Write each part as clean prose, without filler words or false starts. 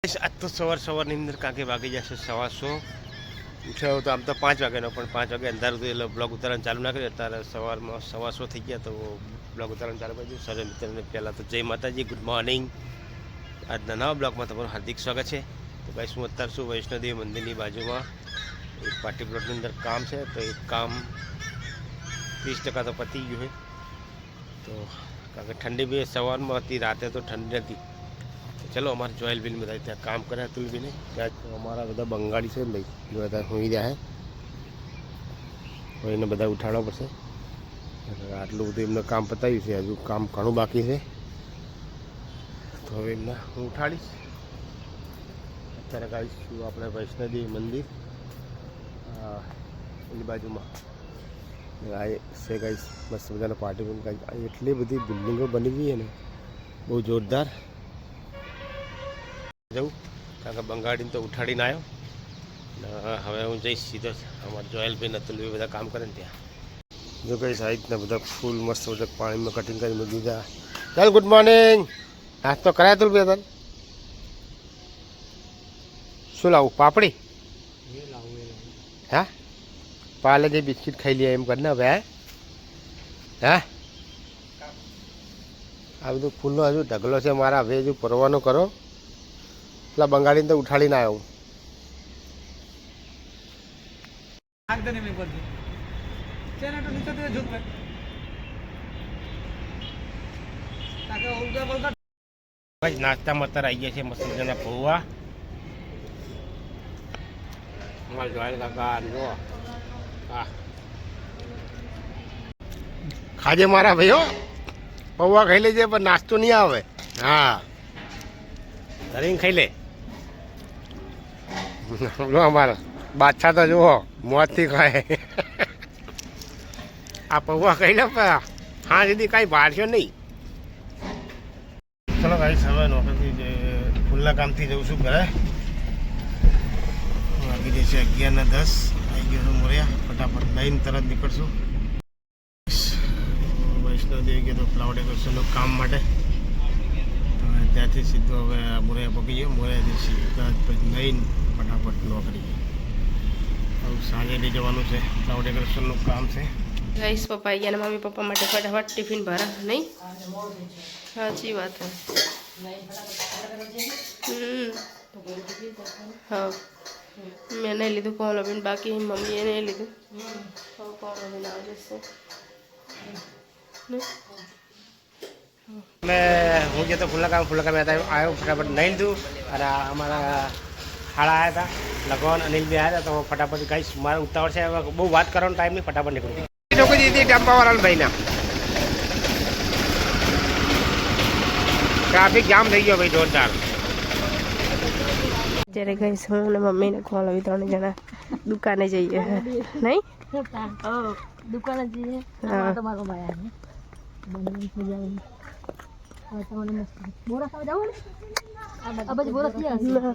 આજ તો સવારની અંદર કાંકે વાગી જશે 1:15 ઉઠ્યો તો આમ તો 5 વાગ્યાનો પણ 5 વાગે અંધારું હતું એટલે બ્લોગ ઉતારવાનું ચાલુ ના કર્યું. અત્યારે સવારમાં 6:15 થઈ ગયા તો બ્લોગ ઉતારવાનું ચાલુ કર્યું. સર મિત્રને પહેલાં તો જય માતાજી, ગુડ મોર્નિંગ. આજના નવા બ્લોગમાં તમારું હાર્દિક સ્વાગત છે. તો ભાઈ હું અત્યારે છું વૈષ્ણોદેવી મંદિરની બાજુમાં એક પાર્ટી પ્લોટની અંદર કામ છે. તો એ કામ 30% તો પતી ગયું છે. તો કારણ કે ઠંડી બી સવારમાં હતી, રાતે તો ઠંડી હતી. ચલો અમારે જોયેલ બિલ બધા ત્યાં કામ કરે અતુલ બિને. ત્યાં અમારા બધા બંગાળી છે ભાઈ, બધા હોઈ રહ્યા છે. એને બધા ઉઠાડવા પડશે. આટલું બધું એમને કામ પતાવ્યું છે, હજુ કામ ઘણું બાકી છે. તો હવે એમને હું ઉઠાડીશ. અત્યારે ગાઈશું આપણે વૈષ્ણોદેવી મંદિર એની બાજુમાં આ છે ગાઈશ. મસ્ત બધાને પાર્ટી પણ ગાઈ એટલી બધી બિલ્ડિંગો બની ગઈ છે ને, બહુ જોરદાર. જવું કારણ કે બંગાળીને તો ઉઠાડીને આવ્યો ને હવે હું જઈશ સીધો અમારા જોયેલભાઈ અતુલભાઈ બધા કામ કરે ને ત્યાં. જો કઈ સાઈડના બધા ફૂલ મસ્ત બધા પાણીમાં કટિંગ કરી મૂકી દીધા. ચાલ ગુડ મોર્નિંગ. નાસ્તો કરાય અતુલભાઈ? તને શું લાવું? પાપડી? હા, પાલે જે બિસ્કિટ ખાઈ લઈએ એમ કરીને હવે. હા, આ બધું ફૂલનો હજુ ઢગલો છે મારા, હવે હજુ પરવાનો કરો. પેલા બંગાળીને તો ઉઠાડીને આવ્યો હું. નાસ્તામાં અત્યારે આવી ગયા છે મસ્ત મજાના પૌવા. ખાજે મારા ભાઈઓ, પૌવા ખાઈ લેજે પણ નાસ્તો નહીં આવે. હા, ધરીને ખાઈ લે. અમારા બાદશાહ તો જુઓ મોજથી ખાય. આ પૌવા ખાઈ લે હા સુધી કાંઈ બહારશો નહીં. ચલો ભાઈ, હવે નોકરીથી ફૂલના કામથી જઉં છું ઘરે. વાગી જશે 11:10. આવી ગયો છું મોર્યા. ફટાફટ લઈને તરત નીકળશું વૈષ્ણોદેવી ગયો તો ફ્લાવર ડેકોરેશનનું કામ માટે. ત્યાંથી સીધું હવે મોરિયા પકી ગયો. મોરિયાથી સીધા પછી લઈને ફટાફટ નોકરી. હવે સાંજે લઈ જવાનું છે, ફ્લાવર ડેકોરેશનનું કામ છે. ગાઈસ પપ્પા આવી ગયા, મમ્મી પપ્પા માટે ફટાફટ ટિફિન ભરા નહીં. સાચી વાત હે. હા, મેં નહીં લીધું કોણ બેન, બાકી મમ્મીએ નહીં લીધું. કોણ બેન આવી જશે. હું જતો ફૂલના કામ આવ્યો, ફટાફટ નહીં લીધું. અને અમારા હાડા આવ્યા હતા, લગન અનિલ બી આવ્યા હતા. તો ફટાફટ ગાઈશ મારે ઉતાવળ છે, હવે બહુ વાત કરવાનો ટાઈમ નહીં, ફટાફટ નીકળું. લોકો દીધી ડબ્બાવાળા ભાઈના ટ્રાફિક જામ થઈ ગયો ભાઈ જોરદાર. જ્યારે ગઈશ હું ને મમ્મીને કોલ આવી 3 જણા દુકાને જઈએ. નહીં દુકાને જઈએ. તમારો ભાઈ બોરા ખાવા જાવ ને આ બાજુ બોરા થયા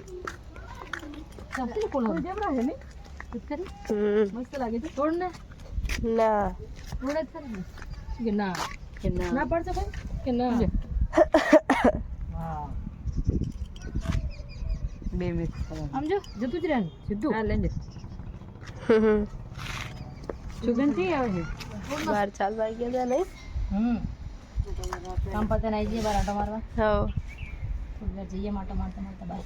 ચાલતી કોણ જેમરા હે ને મસ્ત લાગે છે. તોડ ને ના તોડ જ ખરી કે ના પડશે કોઈ કે ના. હા બે મિનિટ સમજો જતું જ રહે સીધું હા લેજે. સુગંધી આવે છે. બહાર ચાલવા ગયા હતા નહીં. કામ પતે ને આવી જઈએ બાર આટો મારવા. હા, જઈએ માટો મારતા બાર.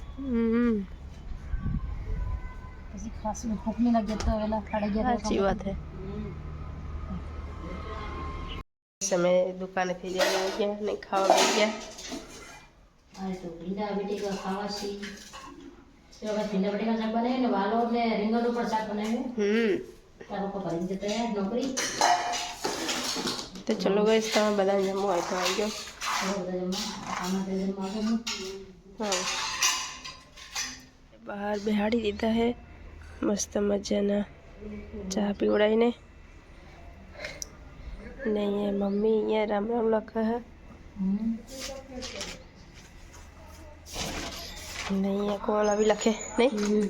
પછી ખાસ ભૂખ નહીં લાગે તો વેલા ખાડી ગયા. સાચી વાત હે. સમય દુકાનેથી જઈને આવી ગયા ને ખાવા બેસી ગયા. હા તો ભીંડા બટેકા ખાવા છે. ભીંડા બટેકા શાક બનાવ્યું ને વાલો ને રીંગણ ઉપર શાક બનાવ્યું. તારો પપ્પા ભરી જતા નોકરી. તો ચલો ગઈ તમે બધા જમવું હોય તો આવી ગયો. હા, બહાર બેહાડી દીધા હે મસ્ત મજાના ચા પીવડાવીને. ને અહીંયા મમ્મી અહીંયા રામ રામ લખે હે. ને અહીંયા કોલ આવી લખે નહીં.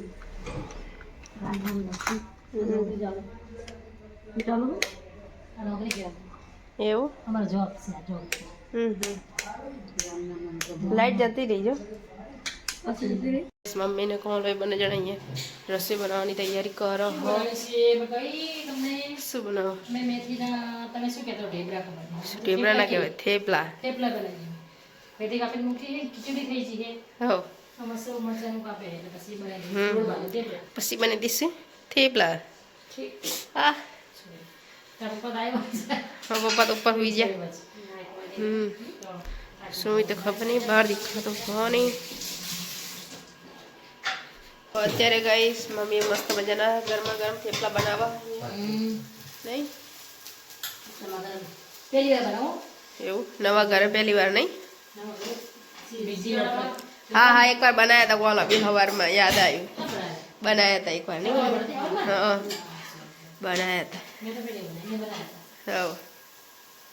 એવું અમારો જોબ છે. લાઈટ જતી રહી જો. મમ્મીને કોણ હોય બંને જણા અહીંયા રસોઈ બનાવવાની તૈયારી કરો હો શું બનાવો મેં મેથીના તમે શું કહેતો ઢેબરા ખબર ઢેબરા ના કહેવાય થેપલા થેપલા બનાવી મેથી કાપીને મૂકી ખીચડી થઈ છે હો મસ્ત મરચાંનું કાપે એટલે પછી બનાવી હમ. ગોળ બાંધી થેપલા પછી બની દઈશું થેપલા ઠીક હા તારા પપ્પા આવ્યા હા પપ્પા તો ઉપર હોઈ ગયા શું તો ખબર નહીં બહાર દેખાતો નહીં અત્યારે ગાઈસ મમ્મી મસ્ત મજાના ગરમા ગરમ થેપલા બનાવવા નહીં પહેલી વાર બનાવો એવું નવા ઘરે પહેલી વાર નહીં બીજી વાર હા એકવાર બનાવ્યા હતા બોલો બી સવારમાં યાદ આવ્યું બનાવ્યા હતા એકવાર નહીં હા બનાવ્યા હતા મેં તો પહેલી વાર બનાવ્યા હવ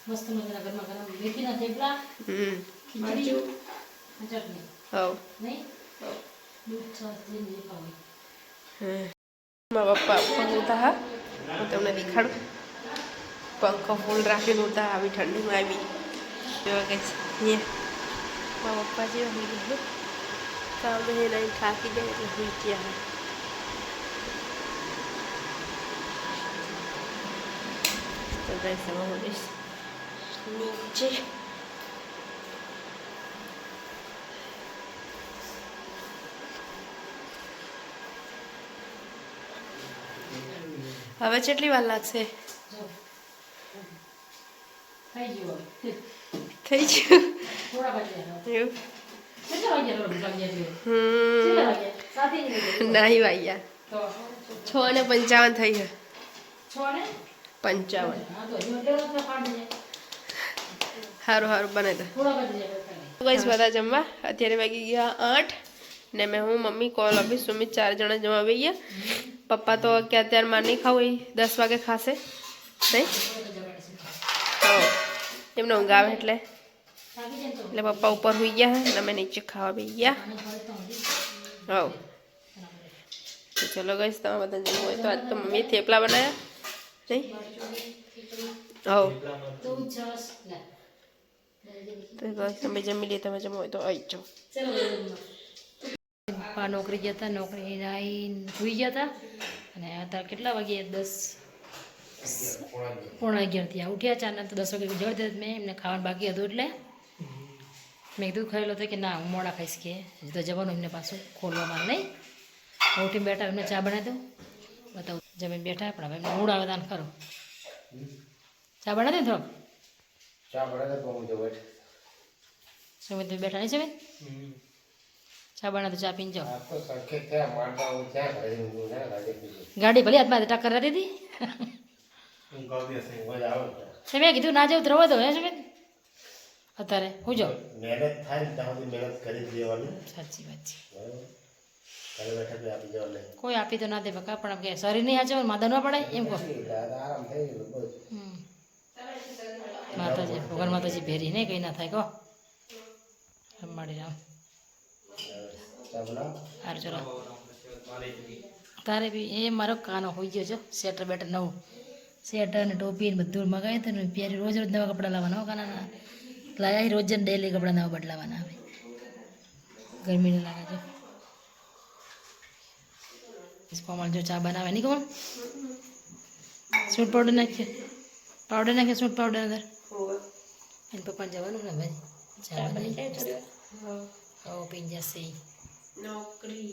મસ્ત મજાના ગરમા ગરમ મેથીના થેપલા ખીચડી ચટણી હવ નહીં દૂધ છાશ જે ખાવું મારા પપ્પા પંખા હા હું તમને દેખાડું પંખો ફૂલ રાખીને ઉતા આવી ઠંડીમાં આવી જોવા ગઈ અહીંયા મારા પપ્પા જેવા હોઈ ગયા કામ નહીં થાકી જાય એટલે હોઈ ગયા તો ગઈ સમા નીચે હવે કેટલી વાર લાગશે થઈ ગયું થઈ ગયું થોડા વાગ્યા એવું કેટલા વાગ્યા રોડ વાગ્યા હમ કેટલા વાગ્યા સાથી જ નહીં વાગ્યા તો 6:55 થઈ છે 6 ને 55 હા તો હજુ એટલે તો પાડી જાય સારું સારું બનાવી દો થોડા વાગ્યા જાય ગઈશ બધા જમવા અત્યારે વાગી ગયા 8 ને મેં હું મમ્મી કોલ આપી સુમિત 4 જણા જમવા આવી ગયા પપ્પા તો કે અત્યારે માર નહીં ખાવું એ 10 વાગે ખાશે નહીં તો એમને ઊંઘ આવે એટલે પપ્પા ઉપર હોઈ ગયા ને અમે નીચે ખાવા બેસી ગયા હવ તો ચલો ગઈશ તમે બધા જમવું હોય તો આજ તો મમ્મીએ થેપલા બનાવ્યા નહીં હવ દૂધ છાશ લે તો ગઈશ તમે જમી લે તમે જમવું હોય તો આવી જાઓ પપ્પા નોકરી ગયા હતા નોકરી આવીને સુઈ ગયા હતા અને અત્યારે કેટલા વાગે 10 પોણા 11 થયા ઉઠ્યા ચાર તો 10 વાગે જડ દે મેં એમને ખાવાનું બાકી હતું એટલે મેં કીધું ખાયેલો હતો કે ના હું મોડા ખાઈશ કે હજી તો જવાનું એમને પાછું ખોલવામાં નહીં ઉઠીને બેઠા એમને ચા બનાવી દઉં બતાવું જમીન બેઠા પણ હવે એમને મૂડ આવે તાન ખરો ચા બનાવી દઉં થોડોક સુમિત બેઠા નહીં સુમિત ચા બનાવે તો ચા પીને જાઓ ગાડી ભલે હાથમાં ટક્કર કરી દીધી મેં કીધું ના જવું તો રવા દો હે સુમિત અત્યારે હું જાઉં મહેનત થાય ને ત્યાં સુધી મહેનત કરી જ દેવાની સાચી વાત છે ઘરે બેઠા બી આપી જવાનું કોઈ આપી તો ના દે બકા પણ કે શરીર નહીં આચે માદા ન પડે એમ કહો આરામ થઈ ગયું બસ માતાજી ભગવાન માતાજી ભેરી નહીં કંઈ ના થાય કહો રમાડી રામ સારું ચલો તારે બી એ મારો કાનો હોઈ ગયો છો સ્વેટર બેટર નવું સ્વેટર ને ટોપી ને બધું મગાવ્યું હતું ને પ્યારે રોજ રોજ નવા કપડાં લાવવાના હો કાના લાયા રોજ ને ડેલી કપડાં નવા બદલાવાના આવે ગરમીને લાગે છે કોમળ જો ચા બનાવે નહીં કોમળ સૂટ પાવડર નાખ્યો સૂટ પાવડર અંદર એને પપ્પાને જવાનું ને ભાઈ ચા બનાવી હો પી જશે નોકરી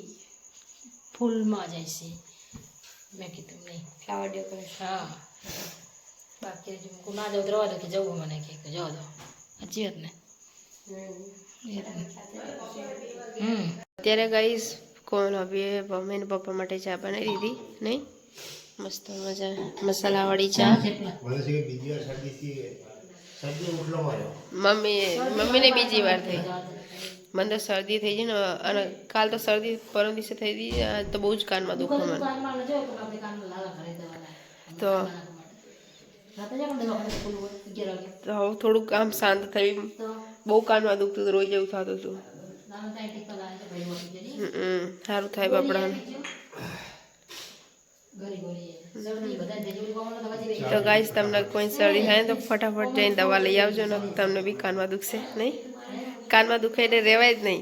ફૂલમાં જાય છે મેં કીધું નહીં ફ્લાવર ડેકોરેશન હા બાકી હજુ હું ના જાઉં તો રવા દો કે જવું મને કે જવા દો સાચી વાત ને અત્યારે ગઈશ કોણ હવે મમ્મી પપ્પા માટે ચા બનાવી દીધી નહીં મસ્ત મજા મસાલાવાળી ચા મમ્મીને બીજી વાર થઈ મને તો શરદી થઈ ગઈ ને અને કાલ તો શરદી પરમ દિવસે થઈ ગઈ આજ તો બહુ જ કાનમાં દુખો મને તો હવે થોડુંક આમ શાંત થઈ બહુ કાનમાં દુખતું રોઈ જેવું થતું હતું સારું થાય બાપડાને તો ગાઈસ તમને કોઈ શરદી થાય ને તો ફટાફટ જઈને દવા લઈ આવજો ને તમને બી કાનમાં દુખશે નહીં કાનમાં દુખે એટલે રહેવાય જ નહીં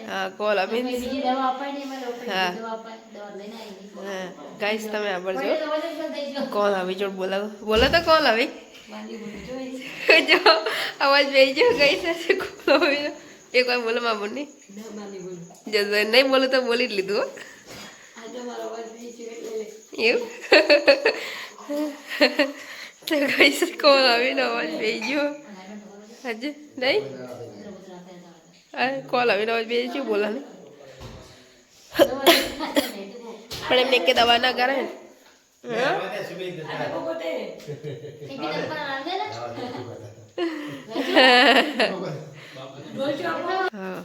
હા કોલ અભી બીજી દવા અપાય નહીં મારે હા. દવા અપાય દવા લઈને આવી હા ગાઈસ તમે સાંભળજો દવા લઈને દઈ કોલ આવી જોડ બોલાવો બોલો તો કોલ આવી વાલી બોલી જોઈ જો અવાજ બેસી ગયો ગાઈસ હશે કોલ આવી એક વાર બોલો માં બોલી વાલી બોલી જો નહીં બોલું તો બોલી જ લીધું હો. આજે મારો અવાજ બી છે એટલે એવું તો ગાઈસ કોલ આવીને અવાજ બેસી ગયો આજે નહીં કોલ આવીને અવાજ બેસી ગયો બોલા નહીં પણ એમને કે દવા ના કરે ને હા હા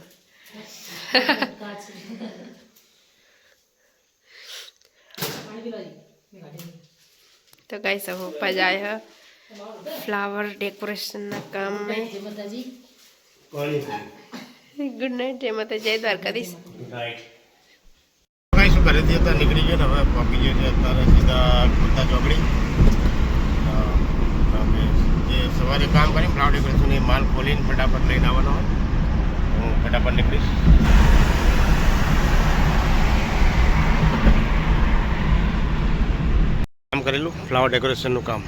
तो गाइस अब पप्पा जाए है फ्लावर डेकोरेशन ना काम में માતાજી गुड नाइट जय माता जय द्वारकाधीश કાંઈ શું ઘરેથી અત્યારે નીકળી ગયો ને હવે પહોંચી ગયો છે અત્યારે સીધા ખોતા ચોકડી અમે જે સવારે કામ કરીને ફ્લાવર ડેકોરેશન એ માલ ખોલીને ફટાફટ લઈને આવવાનો હોય હું ફટાફટ નીકળીશ કામ કરેલું ફ્લાવર ડેકોરેશનનું કામ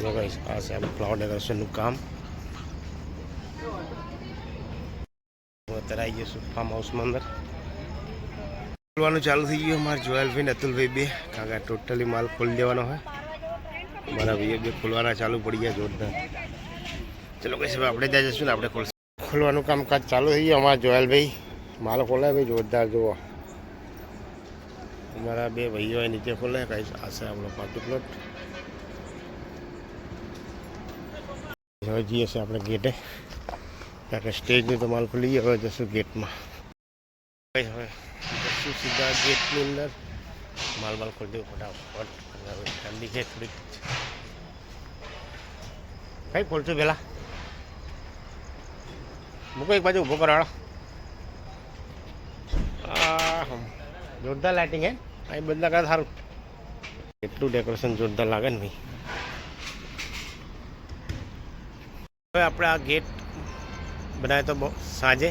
આ છે આપણું ફ્લાવર ડેકોરેશનનું કામ હું અત્યારે આવી ગયો છું ફાર્મ હાઉસમાં અંદર ખોલવાનું ચાલુ થઈ ગયું અમારે જોયેલભાઈ ને અતુલભાઈ બે કારણ કે ટોટલી માલ ખોલી દેવાનો હોય મારા ભાઈએ બે ખોલવાના ચાલુ પડી ગયા જોરદાર ચલો કઈ હવે આપણે ત્યાં જઈશું ને આપણે ખોલવાનું કામકાજ ચાલુ થઈ ગયું અમારા જોયેલભાઈ માલ ખોલાય ભાઈ જોરદાર જુઓ અમારા બે ભાઈઓ નીચે ખોલે કઈ આ છે આપણો પાર્ટી પ્લોટ હવે જઈએ છીએ આપણે ગેટે કારણ કે સ્ટેજનું તો માલ ખુલી ગયો હવે જશું ગેટમાં હવે જશું સીધા ગેટની અંદર માલ ખોલી દેવું ફટાફટ હવે ઠંડી છે થોડીક કઈ ખોલશું પહેલાં મૂકો એક બાજુ ઊભો કરાડો જોરદાર લાઇટિંગ હે અહીં બધા કાંઈ સારું એટલું ડેકોરેશન જોરદાર લાગે ને ભાઈ હવે આપણે આ ગેટ બનાવે તો બહુ સાંજે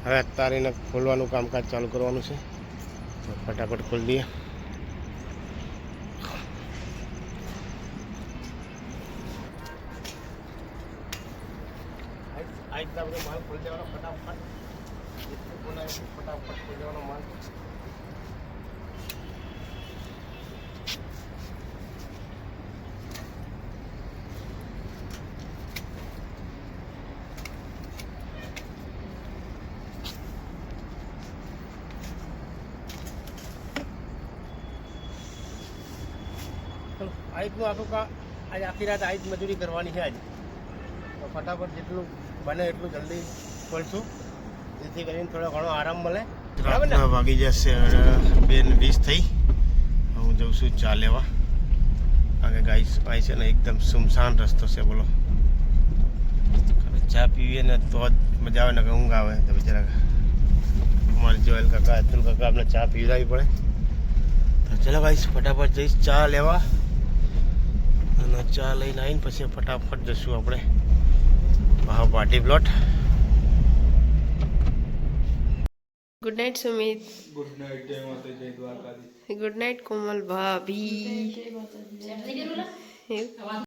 હવે અત્યારે એને ખોલવાનું કામકાજ ચાલુ કરવાનું છે તો ફટાફટ ખોલી દઈએ આપણે માલ ખોલી દેવાનો ફટાફટ ફટાફટ ખોલી દેવાનો માલ આઈટનું આખું આજે આખી રાત આઈટ મજૂરી કરવાની છે આજે તો ફટાફટ જેટલું બને એટલું જલ્દી ખોલશું જેથી કરીને થોડો ઘણો આરામ મળે બરાબર ને વાગી જશે 2:20 થઈ હું જઉં છું ચા લેવા કારણ કે ગાઈસ ભાઈ છે ને એકદમ સુમસાન રસ્તો છે બોલો ચા પીવીએ ને તો જ મજા આવે ને કે ઊંઘ આવે તો બિચારા અમારે જોયેલ કાકા અતુલ કાકા આપણે ચા પીવડાવી પડે તો ચલો ગાઈસ ફટાફટ જઈશ ચા લેવા અને ચા લઈને આવીને પછી ફટાફટ જશું આપણે મહા party plot good night Sumit good night जय माता जय द्वारकाधीश गुड नाइट कोमल भाभी થઈ ગયું